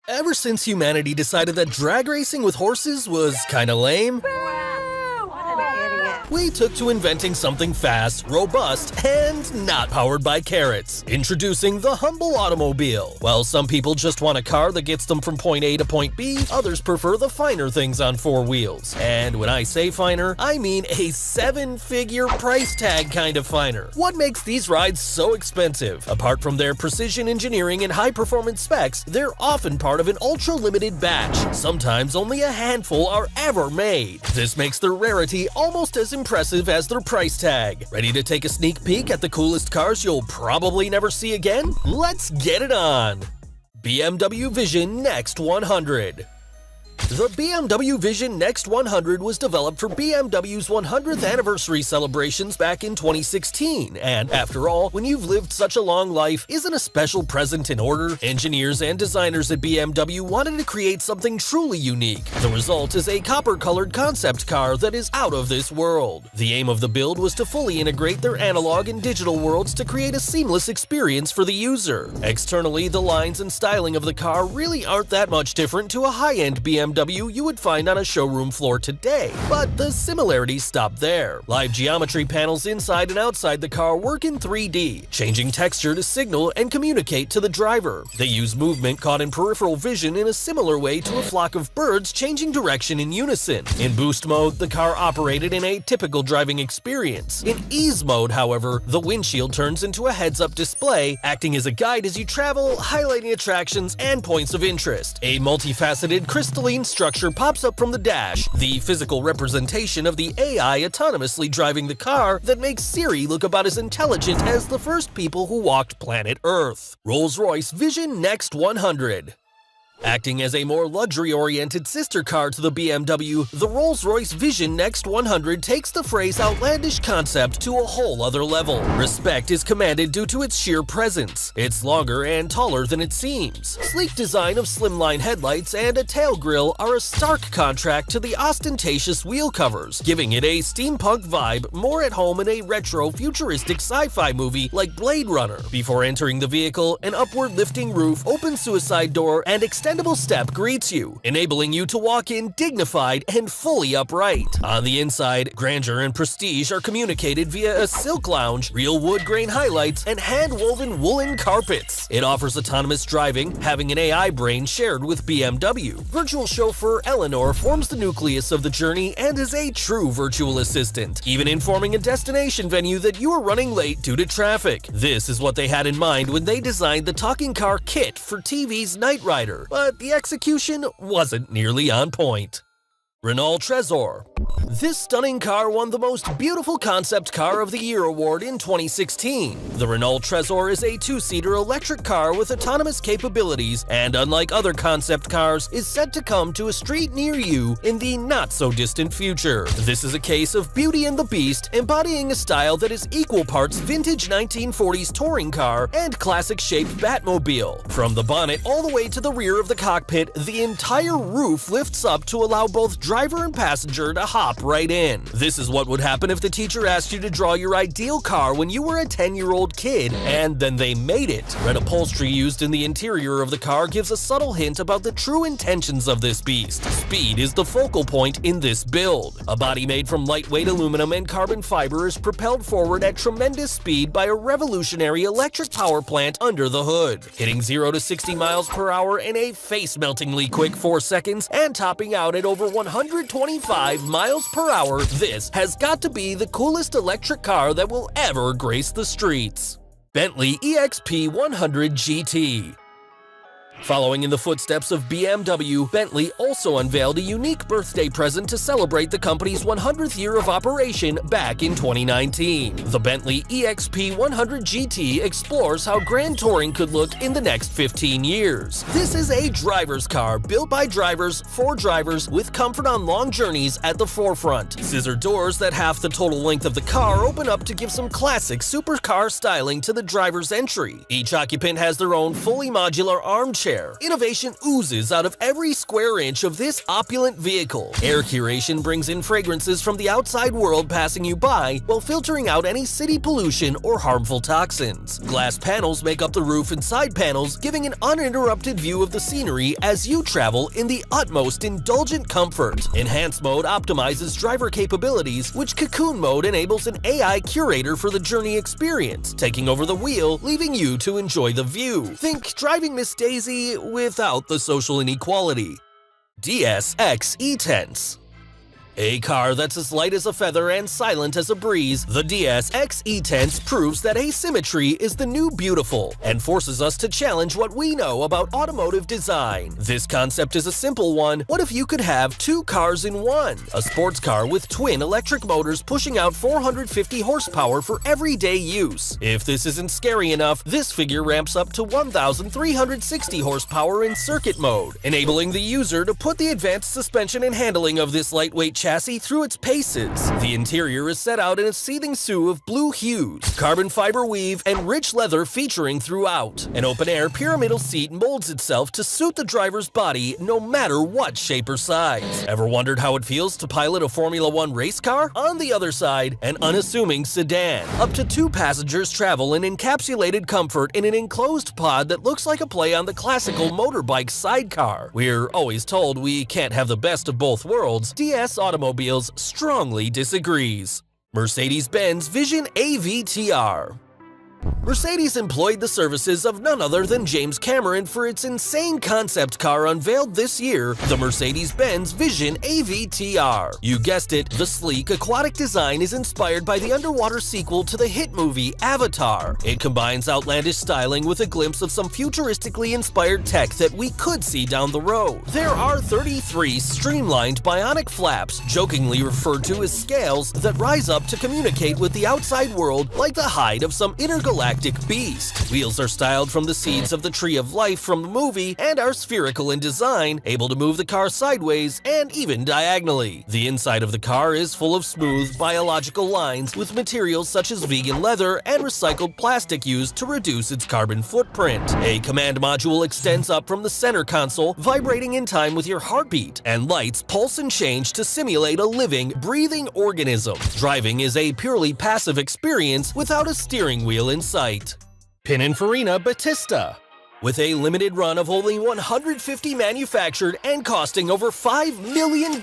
Ever since humanity decided that drag racing with horses was kinda lame, we took to inventing something fast, robust, and not powered by carrots. Introducing the humble automobile. While some people just want a car that gets them from point A to point B, others prefer the finer things on four wheels. And when I say finer, I mean a seven-figure price tag kind of finer. What makes these rides so expensive? Apart from their precision engineering and high-performance specs, they're often part of an ultra-limited batch. Sometimes only a handful are ever made. This makes their rarity almost as impressive as their price tag. Ready to take a sneak peek at the coolest cars you'll probably never see again? Let's get it on! BMW Vision Next 100. The BMW Vision Next 100 was developed for BMW's 100th anniversary celebrations back in 2016, and after all, when you've lived such a long life, isn't a special present in order? Engineers and designers at BMW wanted to create something truly unique. The result is a copper-colored concept car that is out of this world. The aim of the build was to fully integrate their analog and digital worlds to create a seamless experience for the user. Externally, the lines and styling of the car really aren't that much different to a high-end BMW you would find on a showroom floor today, but the similarities stop there. Live geometry panels inside and outside the car work in 3D, changing texture to signal and communicate to the driver. They use movement caught in peripheral vision in a similar way to a flock of birds changing direction in unison. In boost mode, the car operated in a typical driving experience. In ease mode, however, the windshield turns into a heads-up display, acting as a guide as you travel, highlighting attractions and points of interest. A multifaceted crystalline structure pops up from the dash, the physical representation of the AI autonomously driving the car that makes Siri look about as intelligent as the first people who walked planet Earth. Rolls-Royce Vision Next 100. Acting as a more luxury-oriented sister car to the BMW, the Rolls-Royce Vision Next 100 takes the phrase outlandish concept to a whole other level. Respect is commanded due to its sheer presence. It's longer and taller than it seems. Sleek design of slimline headlights and a tail grille are a stark contrast to the ostentatious wheel covers, giving it a steampunk vibe more at home in a retro, futuristic sci-fi movie like Blade Runner. Before entering the vehicle, an upward-lifting roof, open suicide door, and extendable step greets you, enabling you to walk in dignified and fully upright. On the inside, grandeur and prestige are communicated via a silk lounge, real wood grain highlights, and hand-woven woolen carpets. It offers autonomous driving, having an AI brain shared with BMW. Virtual chauffeur Eleanor forms the nucleus of the journey and is a true virtual assistant, even informing a destination venue that you are running late due to traffic. This is what they had in mind when they designed the talking car kit for TV's Knight Rider, but the execution wasn't nearly on point. Renault Trezor. This stunning car won the Most Beautiful Concept Car of the Year award in 2016. The Renault Trezor is a two-seater electric car with autonomous capabilities and, unlike other concept cars, is set to come to a street near you in the not-so-distant future. This is a case of Beauty and the Beast, embodying a style that is equal parts vintage 1940s touring car and classic-shaped Batmobile. From the bonnet all the way to the rear of the cockpit, the entire roof lifts up to allow both driver and passenger to hop right in. This is what would happen if the teacher asked you to draw your ideal car when you were a 10-year-old kid, and then they made it. Red upholstery used in the interior of the car gives a subtle hint about the true intentions of this beast. Speed is the focal point in this build. A body made from lightweight aluminum and carbon fiber is propelled forward at tremendous speed by a revolutionary electric power plant under the hood, hitting 0 to 60 miles per hour in a face-meltingly quick 4 seconds and topping out at over 125 miles per hour. This has got to be the coolest electric car that will ever grace the streets. Bentley EXP 100 GT. Following in the footsteps of BMW, Bentley also unveiled a unique birthday present to celebrate the company's 100th year of operation back in 2019. The Bentley EXP 100 GT explores how grand touring could look in the next 15 years. This is a driver's car built by drivers for drivers with comfort on long journeys at the forefront. Scissor doors that half the total length of the car open up to give some classic supercar styling to the driver's entry. Each occupant has their own fully modular armchair air. Innovation oozes out of every square inch of this opulent vehicle. Air curation brings in fragrances from the outside world passing you by while filtering out any city pollution or harmful toxins. Glass panels make up the roof and side panels, giving an uninterrupted view of the scenery as you travel in the utmost indulgent comfort. Enhanced mode optimizes driver capabilities, which Cocoon mode enables an AI curator for the journey experience, taking over the wheel, leaving you to enjoy the view. Think driving Miss Daisy without the social inequality. DS-X E-Tense. A car that's as light as a feather and silent as a breeze, the DS-X E-Tense proves that asymmetry is the new beautiful and forces us to challenge what we know about automotive design. This concept is a simple one. What if you could have two cars in one? A sports car with twin electric motors pushing out 450 horsepower for everyday use. If this isn't scary enough, this figure ramps up to 1,360 horsepower in circuit mode, enabling the user to put the advanced suspension and handling of this lightweight chassis through its paces. The interior is set out in a seething sue of blue hues, carbon fiber weave, and rich leather featuring throughout. An open-air pyramidal seat molds itself to suit the driver's body no matter what shape or size. Ever wondered how it feels to pilot a Formula One race car? On the other side, an unassuming sedan. Up to 2 passengers travel in encapsulated comfort in an enclosed pod that looks like a play on the classical motorbike sidecar. We're always told we can't have the best of both worlds. DS Automobiles strongly disagrees. Mercedes-Benz Vision AVTR. Mercedes employed the services of none other than James Cameron for its insane concept car unveiled this year, the Mercedes-Benz Vision AVTR. You guessed it, the sleek, aquatic design is inspired by the underwater sequel to the hit movie Avatar. It combines outlandish styling with a glimpse of some futuristically inspired tech that we could see down the road. There are 33 streamlined bionic flaps, jokingly referred to as scales, that rise up to communicate with the outside world like the hide of some intergalactic beast. Wheels are styled from the seeds of the Tree of Life from the movie and are spherical in design, able to move the car sideways and even diagonally. The inside of the car is full of smooth, biological lines with materials such as vegan leather and recycled plastic used to reduce its carbon footprint. A command module extends up from the center console, vibrating in time with your heartbeat, and lights pulse and change to simulate a living, breathing organism. Driving is a purely passive experience without a steering wheel in sight. Pininfarina Battista. With a limited run of only 150 manufactured and costing over $5 million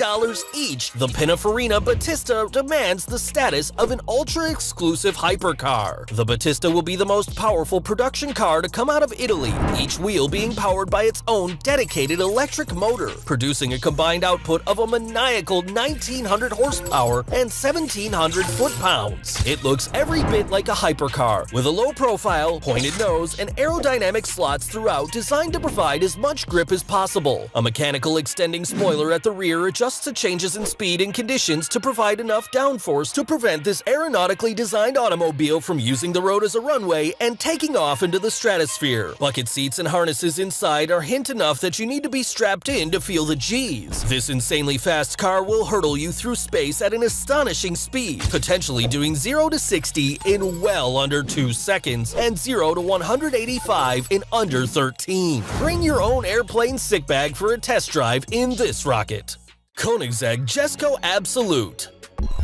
each, the Pininfarina Battista demands the status of an ultra-exclusive hypercar. The Battista will be the most powerful production car to come out of Italy, each wheel being powered by its own dedicated electric motor, producing a combined output of a maniacal 1,900 horsepower and 1,700 foot-pounds. It looks every bit like a hypercar, with a low profile, pointed nose, and aerodynamic slots throughout designed to provide as much grip as possible. A mechanical extending spoiler at the rear adjusts to changes in speed and conditions to provide enough downforce to prevent this aeronautically designed automobile from using the road as a runway and taking off into the stratosphere. Bucket seats and harnesses inside are hint enough that you need to be strapped in to feel the G's. This insanely fast car will hurtle you through space at an astonishing speed, potentially doing 0 to 60 in well under 2 seconds and 0 to 185 in under 13. Bring your own airplane sick bag for a test drive in this rocket. Koenigsegg Jesko Absolute.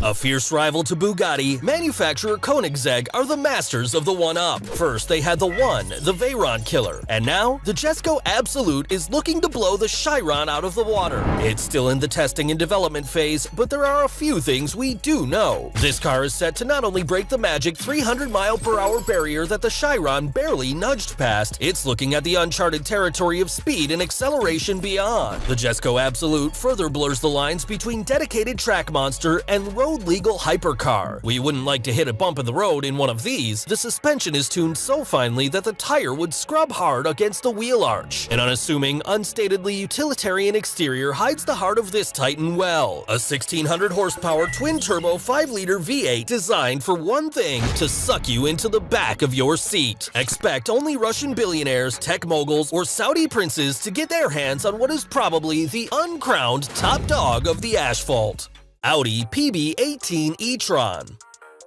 A fierce rival to Bugatti, manufacturer Koenigsegg are the masters of the one-up. First, they had the One, the Veyron killer, and now the Jesko Absolute is looking to blow the Chiron out of the water. It's still in the testing and development phase, but there are a few things we do know. This car is set to not only break the magic 300-mile-per-hour barrier that the Chiron barely nudged past, it's looking at the uncharted territory of speed and acceleration beyond. The Jesko Absolute further blurs the lines between dedicated track monster and road-legal hypercar. We wouldn't like to hit a bump in the road in one of these. The suspension is tuned so finely that the tire would scrub hard against the wheel arch. An unassuming, unstatedly utilitarian exterior hides the heart of this titan well. A 1,600 horsepower twin-turbo 5-liter V8 designed for one thing: to suck you into the back of your seat. Expect only Russian billionaires, tech moguls, or Saudi princes to get their hands on what is probably the uncrowned top dog of the asphalt. Audi PB18 e-tron.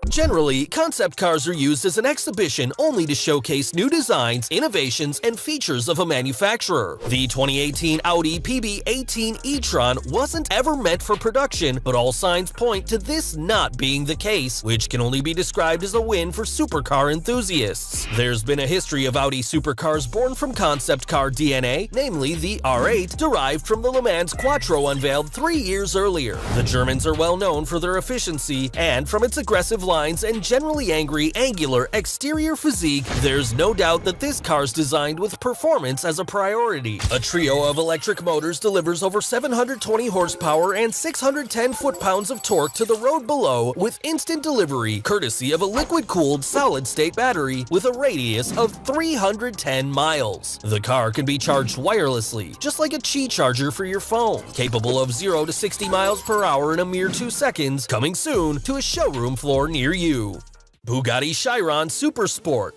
Generally, concept cars are used as an exhibition only to showcase new designs, innovations, and features of a manufacturer. The 2018 Audi PB18 e-tron wasn't ever meant for production, but all signs point to this not being the case, which can only be described as a win for supercar enthusiasts. There's been a history of Audi supercars born from concept car DNA, namely the R8, derived from the Le Mans Quattro unveiled 3 years earlier. The Germans are well known for their efficiency, and from its aggressive lines and generally angry, angular exterior physique, there's no doubt that this car's designed with performance as a priority. A trio of electric motors delivers over 720 horsepower and 610 foot-pounds of torque to the road below with instant delivery, courtesy of a liquid-cooled solid-state battery with a radius of 310 miles. The car can be charged wirelessly, just like a Qi charger for your phone, capable of 0 to 60 miles per hour in a mere 2 seconds, coming soon to a showroom floor near you. Bugatti Chiron Super Sport.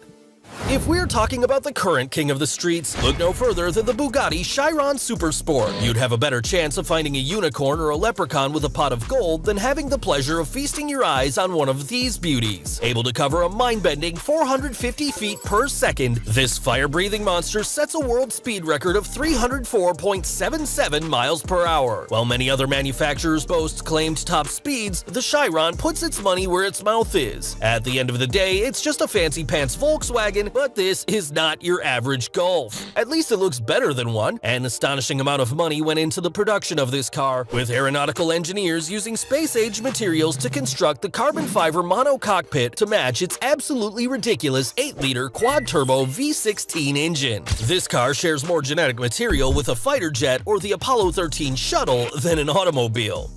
If we're talking about the current king of the streets, look no further than the Bugatti Chiron Super Sport. You'd have a better chance of finding a unicorn or a leprechaun with a pot of gold than having the pleasure of feasting your eyes on one of these beauties. Able to cover a mind-bending 450 feet per second, this fire-breathing monster sets a world speed record of 304.77 miles per hour. While many other manufacturers boast claimed top speeds, the Chiron puts its money where its mouth is. At the end of the day, it's just a fancy pants Volkswagen, but this is not your average Golf. At least it looks better than one. An astonishing amount of money went into the production of this car, with aeronautical engineers using space-age materials to construct the carbon fiber mono cockpit to match its absolutely ridiculous 8-liter quad-turbo V16 engine. This car shares more genetic material with a fighter jet or the Apollo 13 shuttle than an automobile.